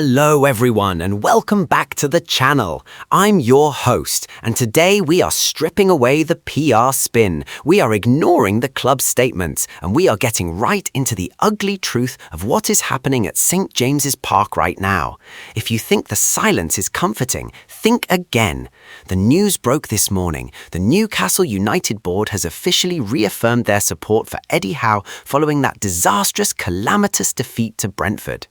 Hello everyone and welcome back to the channel. I'm your host and today we are stripping away the PR spin. We are ignoring the club statements and we are getting right into the ugly truth of what is happening at St. James's Park right now. If you think the silence is comforting, think again. The news broke this morning. The Newcastle United board has officially reaffirmed their support for Eddie Howe following that disastrous, calamitous defeat to Brentford.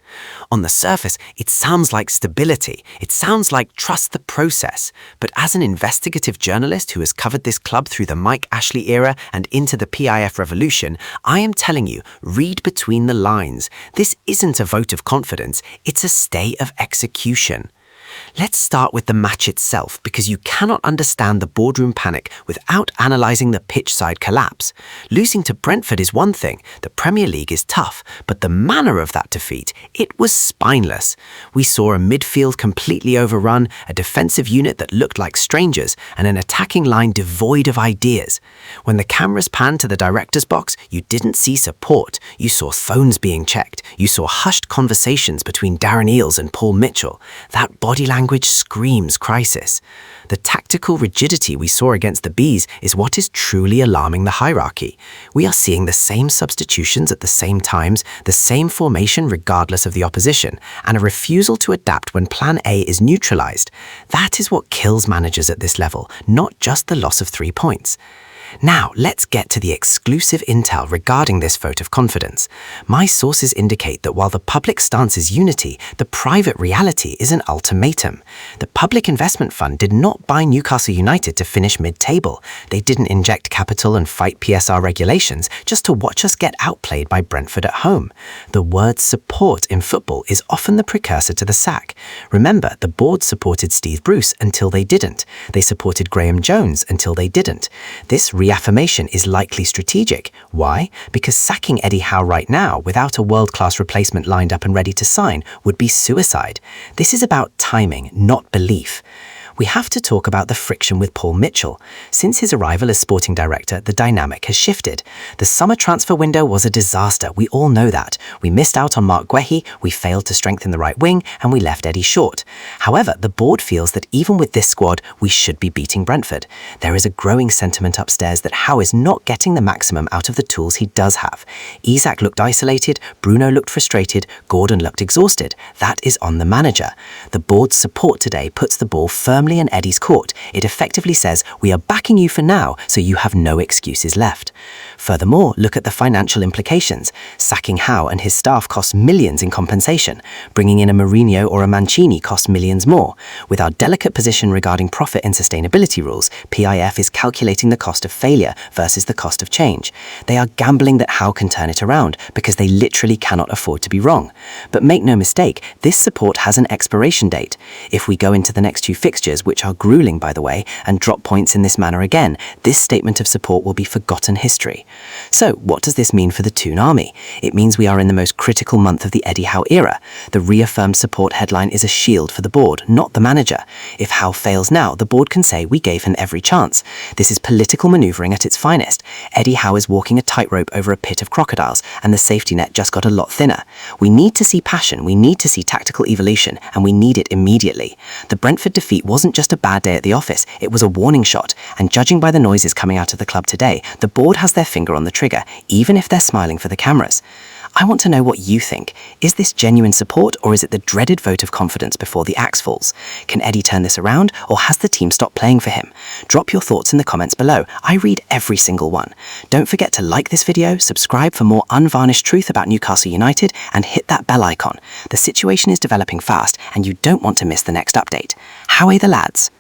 On the surface, it sounds like stability. It sounds like trust the process. But as an investigative journalist who has covered this club through the Mike Ashley era and into the PIF revolution, I am telling you, read between the lines. This isn't a vote of confidence, it's a stay of execution. Let's start with the match itself because you cannot understand the boardroom panic without analysing the pitch-side collapse. Losing to Brentford is one thing, the Premier League is tough, but the manner of that defeat, it was spineless. We saw a midfield completely overrun, a defensive unit that looked like strangers, and an attacking line devoid of ideas. When the cameras panned to the director's box, you didn't see support. You saw phones being checked. You saw hushed conversations between Darren Eales and Paul Mitchell. That body language screams crisis. The tactical rigidity we saw against the Bees is what is truly alarming the hierarchy. We are seeing the same substitutions at the same times, the same formation regardless of the opposition, and a refusal to adapt when Plan A is neutralised. That is what kills managers at this level, not just the loss of 3 points. Now, let's get to the exclusive intel regarding this vote of confidence. My sources indicate that while the public stance is unity, the private reality is an ultimatum. The Public Investment Fund did not buy Newcastle United to finish mid-table. They didn't inject capital and fight PSR regulations just to watch us get outplayed by Brentford at home. The word support in football is often the precursor to the sack. Remember, the board supported Steve Bruce until they didn't. They supported Graham Jones until they didn't. This reaffirmation is likely strategic. Why? Because sacking Eddie Howe right now without a world-class replacement lined up and ready to sign would be suicide. This is about timing, not belief. We have to talk about the friction with Paul Mitchell. Since his arrival as sporting director, the dynamic has shifted. The summer transfer window was a disaster, we all know that. We missed out on Mark Guehi, we failed to strengthen the right wing, and we left Eddie short. However, the board feels that even with this squad, we should be beating Brentford. There is a growing sentiment upstairs that Howe is not getting the maximum out of the tools he does have. Isak looked isolated, Bruno looked frustrated, Gordon looked exhausted. That is on the manager. The board's support today puts the ball firmly in Eddie's court. It effectively says, we are backing you for now, so you have no excuses left. Furthermore, look at the financial implications. Sacking Howe and his staff costs millions in compensation. Bringing in a Mourinho or a Mancini costs millions more. With our delicate position regarding profit and sustainability rules, PIF is calculating the cost of failure versus the cost of change. They are gambling that Howe can turn it around because they literally cannot afford to be wrong. But make no mistake, this support has an expiration date. If we go into the next 2 fixtures, which are grueling by the way, and drop points in this manner again, this statement of support will be forgotten history. So what does this mean for the Toon Army? It means we are in the most critical month of the Eddie Howe era. The reaffirmed support headline is a shield for the board, not the manager. If Howe fails now, the board can say we gave him every chance. This is political manoeuvring at its finest. Eddie Howe is walking a tightrope over a pit of crocodiles, and the safety net just got a lot thinner. We need to see passion, we need to see tactical evolution, and we need it immediately. The Brentford defeat wasn't just a bad day at the office, it was a warning shot, and judging by the noises coming out of the club today, the board has their finger on the trigger, even if they're smiling for the cameras. I want to know what you think. Is this genuine support or is it the dreaded vote of confidence before the axe falls? Can Eddie turn this around or has the team stopped playing for him? Drop your thoughts in the comments below. I read every single one. Don't forget to like this video, subscribe for more unvarnished truth about Newcastle United and hit that bell icon. The situation is developing fast and you don't want to miss the next update. How are the lads?